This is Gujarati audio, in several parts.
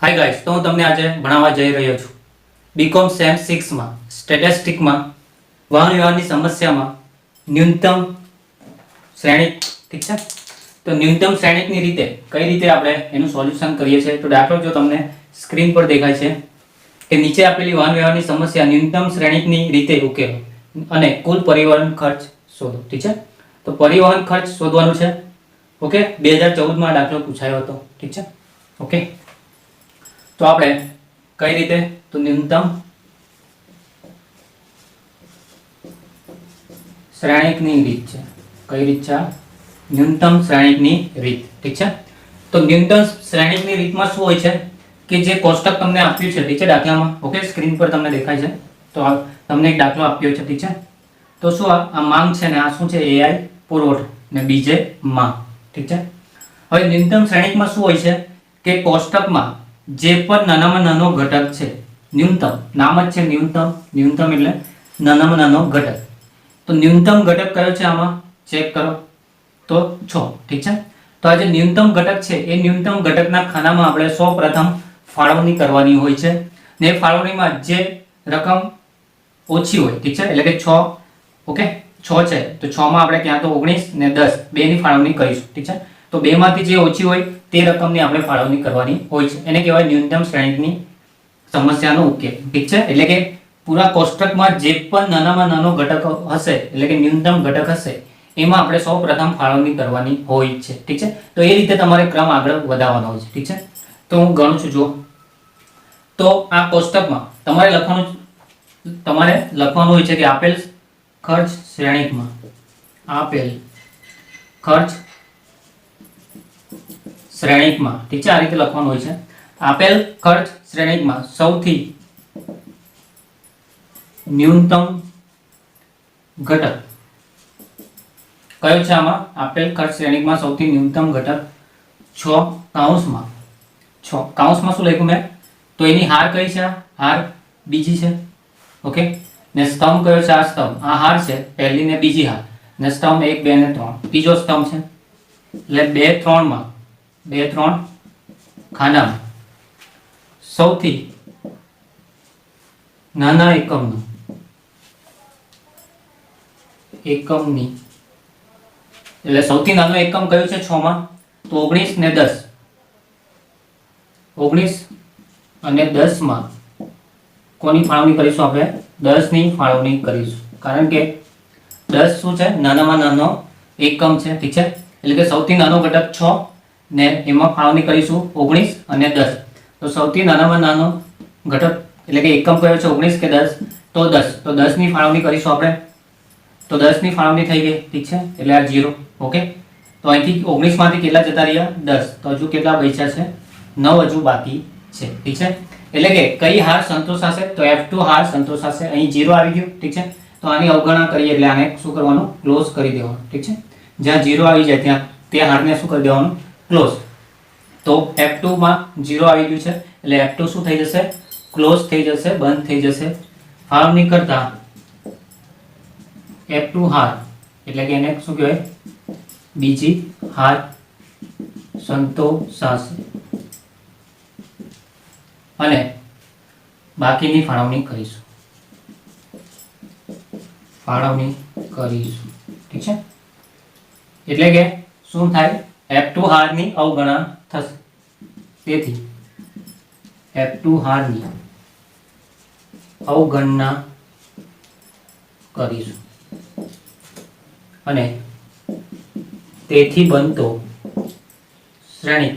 હાય ગાઈસ, તો હું તમને આજે ભણાવવા જઈ રહ્યો છું બીકોમ સેમ 6 માં સ્ટેટિસ્ટિક્સમાં વાહન વ્યવહારની સમસ્યામાં ન્યૂનતમ શ્રેણિક. ઠીક છે, તો ન્યૂનતમ શ્રેણિકની રીતે કઈ રીતે આપણે એનું સોલ્યુશન કરીએ છીએ. તો દાખલો જો તમને સ્ક્રીન પર દેખાય છે કે નીચે આપેલી વાહન વ્યવહારની સમસ્યા ન્યૂનતમ શ્રેણિકની રીતે ઉકેલો અને કુલ પરિવહન ખર્ચ શોધો. ઠીક છે, તો પરિવહન ખર્ચ શોધવાનું છે. ઓકે, 2014માં દાખલો પૂછાયો હતો. ઠીક છે, ઓકે. તો આપણે કઈ રીતે, તો ન્યૂનતમ શ્રેણિકની રીત છે. કઈ રીત છે? ન્યૂનતમ શ્રેણિકની રીત. ઠીક છે, તો ન્યૂનતમ શ્રેણિકની રીતમાં શું હોય છે કે જે કોષ્ટક તમને આપ્યું છે, ઠીક છે, દાખલામાં. ઓકે, સ્ક્રીન પર તમને દેખાય છે. તો તમને એક દાખલો આપ્યો છે. ઠીક છે, તો શું આ માંગ છે ને આ શું છે? એઆઈ પુરવઠો ને બીજે માંગ. ઠીક છે, હવે ન્યૂનતમ શ્રેણિકમાં શું હોય છે કે કોષ્ટકમાં જે પણ નાનામાં નાનો ઘટક છે, ન્યૂનતમ નામ જ છે ન્યૂનતમ. ન્યૂનતમ એટલે નાનામાં નાનો ઘટક. તો ન્યૂનતમ ઘટક કયો છે આમાં? ચેક કરો તો 6. ઠીક છે, તો આ જે ન્યૂનતમ ઘટક છે એ ન્યૂનતમ ઘટકના ખાનામાં આપણે સૌપ્રથમ ફાળવણી કરવાની હોય છે ને એ ફાળવણીમાં જે રકમ ઓછી હોય, ઠીક છે, એટલે કે 6. ઓકે, 6 છે તો 6 માં આપણે ક્યાં તો 19 ને 10 બેની ફાળવણી કરીશું. ઠીક છે, તો બેમાંથી જે ઓછી હોય તે રકમની આપણે ફાળવણી કરવાની હોય છે. એને કહેવાય ન્યૂનતમ શ્રેણિકની સમસ્યાનો ઉકેલ. ઠીક છે, એટલે કે પૂરા કોષ્ટકમાં જે પણ નાનામાં નાનો ઘટક હશે, એટલે કે ન્યૂનતમ ઘટક હશે, એમાં આપણે સૌપ્રથમ ફાળવણી કરવાની હોય છે. ઠીક છે, તો એ રીતે તમારે ક્રમ આગળ વધારવાનો હોય છે. ઠીક છે, તો હું ગણું છું. જો તો આ કોષ્ટકમાં તમારે લખવાનું હોય છે કે આપેલ ખર્ચ શ્રેણિકમાં, આપેલ ખર્ચ શ્રેણિકમાં, ઠીક છે, આ રીતે લખવાનું હોય છે. આપેલ ખર્ચ શ્રેણિકમાં સૌથી ન્યૂનતમ ઘટક કયો છે? આમાં આપેલ ખર્ચ શ્રેણિકમાં સૌથી ન્યૂનતમ ઘટક 6 કૌંસમાં 6 કૌંસમાં શું લખ્યું મેં? તો એની હાર કઈ છે? હાર બીજી છે. ઓકે, ને સ્તંભ કયો છે? આ સ્તંભ, આ હાર છે પહેલી ને બીજી હાર, ને સ્તંભ 1 2 ને 3 ત્રીજો સ્તંભ છે. એટલે 2 3 માં 2 3 ખાનામાં સૌથી નાના એકમની એટલે સૌથી નાનો એકમ કયો છે 6 માં? તો 19 ને 10. 19 અને 10 માં કોની ફાળવણી કરીશું? આપણે 10 ની ફાળવણી કરીશું, કારણ કે 10 શું છે? નાનામાં નાનો એકમ છે. ઠીક છે, એટલે કે સૌથી નાનો ઘટક 6 ને એમાં ફાળવણી કરીશું 19 અને 10. તો સૌથી નાનામાં નાનો ઘટક એટલે કે એકમ કયો છે? 19 કે 10? તો 10. તો 10 ની ફાળવણી કરીશું આપણે. તો 10 ની ફાળવણી થઈ ગઈ. ઠીક છે, એટલે આ 0. ઓકે, તો અહીંથી 19 માંથી કેટલા જતા રહ્યા? 10. તો હજુ કેટલા બચ્યા છે? 9 હજુ બાકી છે. ઠીક છે, એટલે કે કઈ હાર સંતોષાશે? તો F2 હાર સંતોષાશે. અહીં 0 આવી ગયું. ઠીક છે, તો આની અવગણના કરીએ એટલે આને શું કરવાનું? ક્લોઝ કરી દેવાનું. ઠીક છે, જ્યાં 0 આવી જાય ત્યાં તે હારને શું કરી દેવાનું? ક્લોઝ. તો F2 માં 0 આવી ગયું છે એટલે F2 શું થઈ જશે? ક્લોઝ થઈ જશે, બંધ થઈ જશે. ફાળવણી કરતા F2 હાર એટલે કે એને શું કહેવાય? બીજી હાર સંતોષાશે અને બાકીની ફાળવણી કરીશું. ઠીક છે, એટલે કે શું થાય? F2 હારની અવગણના થશે. તેથી F2 હારની અવગણના કરીશું અને તેથી બનતો શ્રેણિક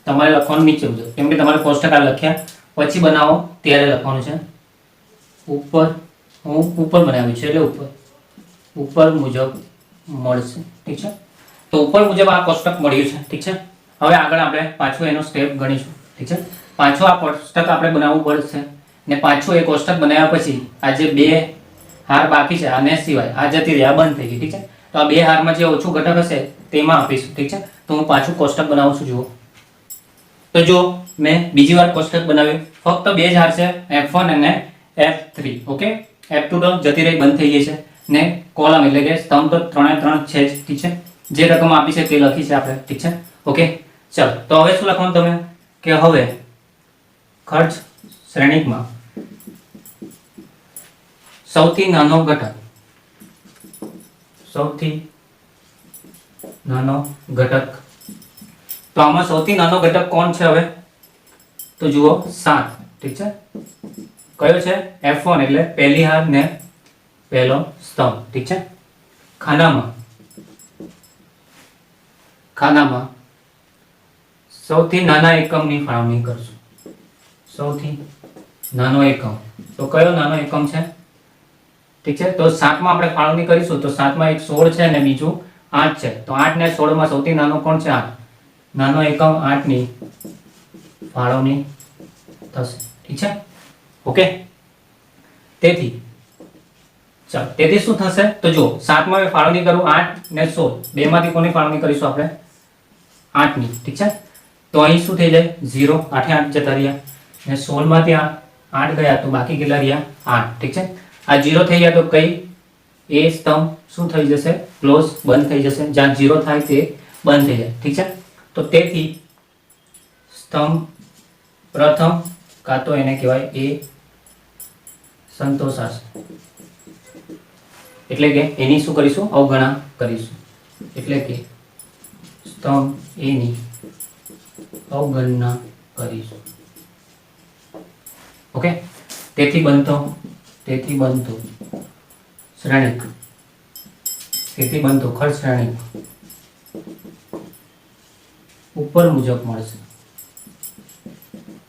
તમારે લખવાનું નીચે મુજબ, કેમ કે તમારે કોષ્ટક આ લખ્યા પછી બનાવો ત્યારે લખવાનું છે. ઉપર હું ઉપર બનાવ્યું છે એટલે ઉપર મુજબ મળશે. ઠીક છે, તો ઉપર મુજબ આ કોષ્ટક મળ્યું છે. ઠીક છે, હવે આગળ આપણે પાછું એનો સ્ટેપ ગણીશું. ઠીક છે, પાછું આ કોષ્ટક આપણે બનાવવું પડશે ને પાછું એ કોષ્ટક બનાવ્યા પછી આ જે 2 હાર બાકી છે આને સિવાય આ જતી રહી, આ બંધ થઈ ગઈ. ઠીક છે, તો આ 2 હારમાં જે ઓછું ઘટક હશે તેમાં આપીશું. ઠીક છે, તો હું પાછું કોષ્ટક બનાવું છું. જુઓ તો જો મેં બીજી વાર કોષ્ટક બનાવ્યું, ફક્ત 2 જ હાર છે, F1 અને F3. ઓકે, F2 તો જતી રહી, બંધ થઈ ગઈ છે ને કોલમ એટલે કે સ્તંભ તો 3 3 છે જ. ઠીક છે, જે રકમ આપી છે તે લખી છે આપણે. ઠીક છે, ઓકે. ચલો, તો હવે શું લખવાનું તમે? કે હવે ખર્ચ શ્રેણિકમાં સૌથી નાનો ઘટક, સૌથી નાનો ઘટક. તો આમાં સૌથી નાનો ઘટક કોણ છે હવે? તો જુઓ 7. ઠીક છે. કયો છે? F1 એટલે પહેલી હાર ને પહેલો સ્તંભ. ઠીક છે. ખાનામાં સૌથી નાના એકમની ફાળવણી કરશું. સૌથી નાનો એકમ, તો કયો નાનો એકમ છે? ઠીક છે. તો 7 માં આપણે ફાળવણી કરીશું તો 7 માં એક 16 છે અને બીજું 8 છે. તો 8 ને 16 માં સૌથી નાનો કોણ છે? 8. નાનો એકમ 8 ની ફાળવણી થશે. ઠીક છે. ઓકે. તેથી શું થશે? તો જો 7 માં મેં ફાળવણી કરું 8 ને 16, બેમાંથી કોની ફાળવણી કરીશું આપણે? 8 ની. ઠીક છે. તો અહીં શું થઈ જાય? 0. 8 8 જતા રહ્યા અને 16 માંથી 8 ગયા તો બાકી કેટલા રહ્યા? 8. ઠીક છે. આ 0 થઈ ગયા તો કઈ એ સ્તંભ શું થઈ જશે? ક્લોઝ, બંધ થઈ જશે. જ્યાં 0 થાય તે બંધ થઈ જાય. ઠીક છે. તો તેથી સ્તંભ પ્રથમ કાં તો એને કહેવાય એ સંતોષાશે, એટલે કે એની શું કરીશું? અવગણના કરીશું. એટલે કે સ્તંભ એ ની અવગણના કરીશું. ઓકે. તેથી બનતો શ્રેણિક, તેથી બનતો ખર્ચ શ્રેણિક ઉપર મુજબ મળશે.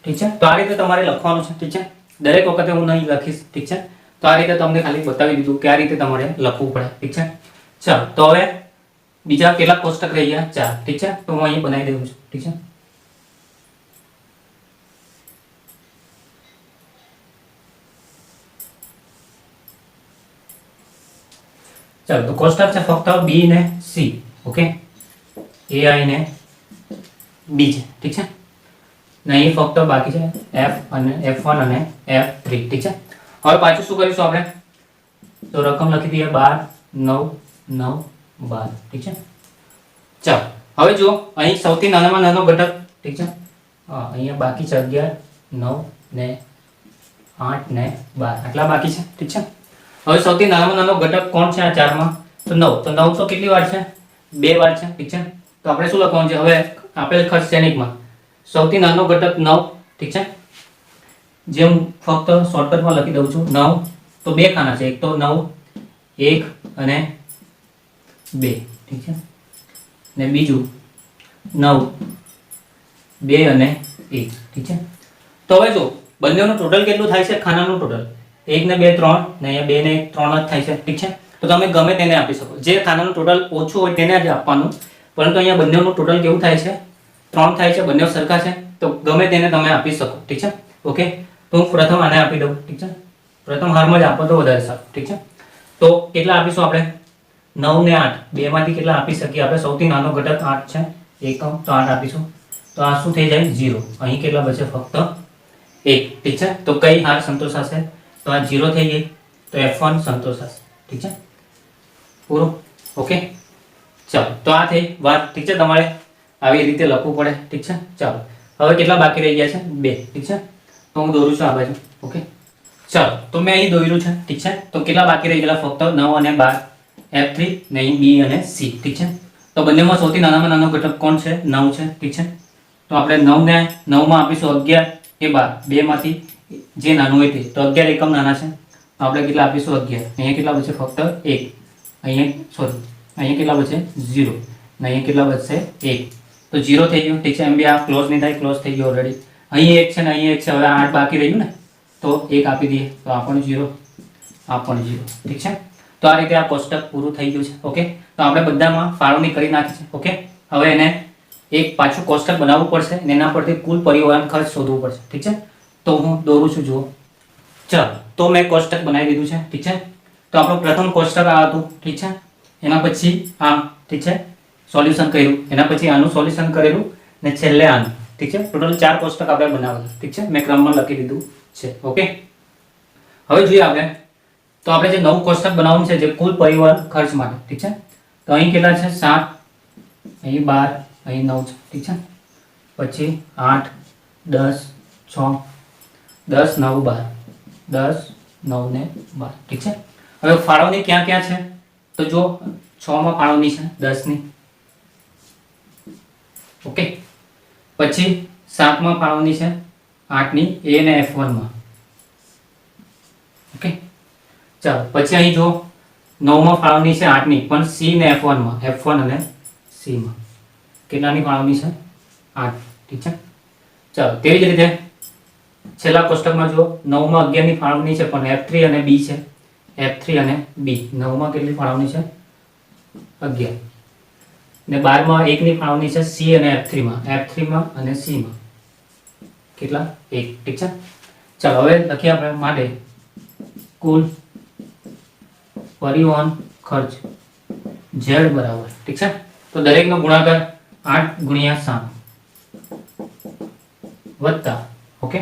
ઠીક છે. તો આ રીતે તમારે લખવાનું છે. ઠીક છે. દરેક વખતે હું નહીં લખીશ. ઠીક છે. તો આ રીતે તમને ખાલી બતાવી દીધું કે આ રીતે તમારે લખવું પડે. ઠીક છે. ચાલો, તો હવે બીજા કેટલા કોષ્ટક રહી ગયા? 4. ઠીક છે. તો હું અહીં બનાવી દઉં છું. ઠીક છે. ચાલો, તો કોષ્ટક છે ફક્ત બી ને સી. ઓકે. AI ને બી છે. ઠીક છે. ને અહીં ફક્ત બાકી છે F1 અને F3. ઠીક છે. હવે પાછું શું કરીશું આપણે? તો રકમ લખી દઈએ 12 9 9 12. ઠીક છે. ચાલો, હવે જુઓ અહીં સૌથી નાનામાં નાનો ઘટક. ઠીક છે. અહીંયા બાકી છે 11 9 ને 8 ને 12, આટલા બાકી છે. ઠીક છે. હવે સૌથી નાનામાં નાનો ઘટક કોણ છે આ 4 માં? તો 9. તો 9 તો કેટલી વાર છે? 2 વાર છે. ઠીક છે. તો આપણે શું લખવાનું છે હવે? આપેલ ખર્ચ શ્રેણિકમાં સૌથી નાનો ઘટક 9. ઠીક છે. જે હું ફક્ત શોર્ટકટમાં લખી દઉં છું 9. તો બે ખાના છે, એક તો 9 1 અને 2. ઠીક છે. ને બીજું 9 2 અને 1. ઠીક છે. તો હવે જો બંનેનું ટોટલ કેટલું થાય છે? ખાનાનું ટોટલ 1 ને 2 3 ને અહીંયા 2 ને 1 3 જ થાય છે. ઠીક છે. તો તમે ગમે તેને આપી શકો. જે ખાનાનું ટોટલ ઓછું હોય તેને જ આપવાનું, પરંતુ અહીંયા બંનેનું ટોટલ કેવું થાય છે? 3 થાય છે. બંને સરખા છે તો ગમે તેને તમે આપી શકો. ઠીક છે. ઓકે. તો હું પ્રથમ આને આપી દઉં. ઠીક છે. પ્રથમ હારમાં જ આપો તો વધારે સારું. ઠીક છે. તો કેટલા આપીશું આપણે? 9 ને 8, બેમાંથી કેટલા આપી શકીએ આપણે? સૌથી નાનો ઘટક 8 છે એકમ, તો 8 આપીશું. તો આ શું થઈ જાય? 0. અહીં કેટલા બચે? ફક્ત 1. ઠીક છે. તો કઈ હાર સંતોષાશે? તો આ 0 થઈ ગઈ, તો F1 સંતોષાશે. ઠીક છે. પૂરું. ઓકે. ચાલો, તો આ થઈ વાત. ઠીક છે. તમારે આવી રીતે લખવું પડે. ઠીક છે. ચાલો, હવે કેટલા બાકી રહી ગયા છે? 2. ઠીક છે. તો હું દોરું છું આ બાજુ. ઓકે. ચાલો, તો મેં અહીં દોર્યું છે. ઠીક છે. તો કેટલા બાકી રહી ગયેલા? ફક્ત 9 અને 12, F3 ને અહીં B અને C. ઠીક છે. તો બંનેમાં સૌથી નાનામાં નાનો ઘટક કોણ છે? 9 છે. ઠીક છે. તો આપણે 9 ને 9 માં આપીશું 11 કે 12, બેમાંથી જે નાનું હોય તે. તો 11 એકમ નાના છે તો આપણે કેટલા આપીશું? 11. અહીંયા કેટલા બચે? ફક્ત 1. અહીંયા કેટલા બચે? 0. અને અહીંયા કેટલા બચશે? 1. તો 0 થઈ ગયું. ઠીક છે. એમ બી આ ક્લોઝ નહીં થાય, ક્લોઝ થઈ ગયો ઓલરેડી. અહીં 1 છે ને અહીં 1 છે. હવે 8 બાકી રહ્યું ને, તો 1 આપી દઈએ તો આ પણ 0, આ પણ 0. ઠીક છે. તો આ રીતે આ કોષ્ટક પૂરું થઈ ગયું છે. ઓકે. તો આપણે બધામાં ફાળવણી કરી નાખી છે. ઓકે. હવે એને એક પાછું કોષ્ટક બનાવવું પડશે અને એના પરથી કુલ પરિવહન ખર્ચ શોધવું પડશે. ઠીક છે. તો હું દોરું છું. જુઓ. ચાલો, તો મેં કોષ્ટક બનાવી દીધું છે. ઠીક છે. તો આપણું પ્રથમ કોષ્ટક આ હતું. ઠીક છે. એના પછી આ. ઠીક છે. સોલ્યુશન કર્યું, એના પછી આનું સોલ્યુશન કરેલું ને છેલ્લે આનું. ઠીક છે. ટોટલ 4 કોષ્ટક આપણે બનાવેલા. ઠીક છે. મેં ક્રમમાં લખી દીધું છે. ઓકે. હવે જોઈએ આપણે, તો આપણે જે નવું કોષ્ટક બનાવવાનું છે જે કુલ પરિવહન ખર્ચ માટે. ઠીક છે. તો અહીં કેટલા છે? 7, અહીં 12, અહીં 9 છે. ઠીક છે. પછી 8 10 6 10, 9, 12, 10, 9 ને 12, ઠીક છે. હવે ફાળવણી ક્યાં ક્યાં છે તો જો 6 માં ફાળવણી છે 10 ની, ઓકે. પછી 7 માં ફાળવણી છે 8 ની A ને F1 માં, ઓકે. ચાલો પછી અહીં જો 9 માં ફાળવણી છે 8 ની પણ C ને F1 માં, F1 અને C માં કેટલાની ફાળવણી છે 8, ઠીક છે. ચાલો તેવી જ રીતે છેલ્લા કોષ્ટકમાં જો 9 માં 11 ની ફાળવણી છે પણ F3 અને B છે, F3 અને B 9 માં કેટલી ફાળવણી છે 11 ને 12 માં 1 ની ફાળવણી છે C અને F3 માં, F3 માં અને C માં કેટલા 1, ઠીક છે. ચાલો હવે લખીએ આપણે માટે કુલ પરિવહન ખર્ચ Z બરાબર, ઠીક છે. તો દરેકનો ગુણાકાર 8 ગુણ્યા 7 વત્તા, ઓકે,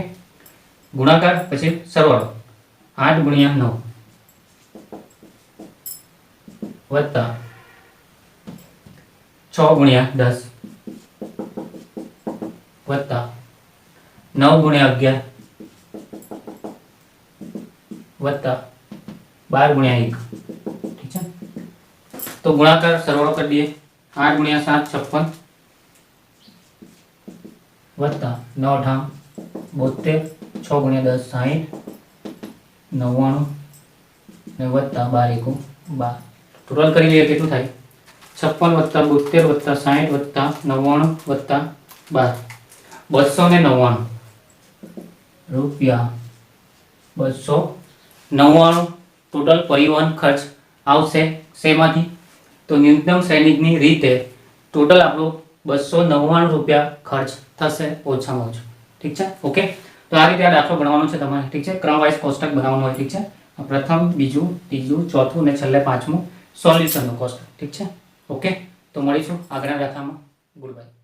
ગુણાકાર પછી સરવાળો 8 ગુણ્યા 9 વત્તા 6 ગુણ્યા 10 વત્તા 9 ગુણ્યા 11 વત્તા 12 ગુણ્યા 1, ઠીક છે. તો ગુણાકાર સરવાળો કરી દઈએ 8 ગુણ્યા 7 56 વત્તા 9 8 72, 6 ગુણ્યા 10 60 99 ને વત્તા 12 1 12. ટોટલ કરી લઈએ કેટલું થાય 56 વત્તા 72 વત્તા 60 વત્તા 99 વત્તા 12, 299 રૂપિયા 299 ટોટલ પરિવહન ખર્ચ આવશે. શેમાંથી તો ન્યૂનતમ શ્રેણીની રીતે ટોટલ આપણું 299 રૂપિયા ખર્ચ થશે ઓછામાં ઓછું, ઠીક છે, ઓકે. તો આ રીતે આ દાખલો ગણવાનો છે તમારે, ઠીક છે. ક્રમ વાઇઝ કોષ્ટક બનાવવાનું હોય, ઠીક છે. પ્રથમ, બીજું, ત્રીજું, ચોથું ને છેલ્લે પાંચમું સોલ્યુશનનું કોષ્ટક, ઠીક છે, ઓકે. તો મળીશું આગળના દાખલામાં. Good bye.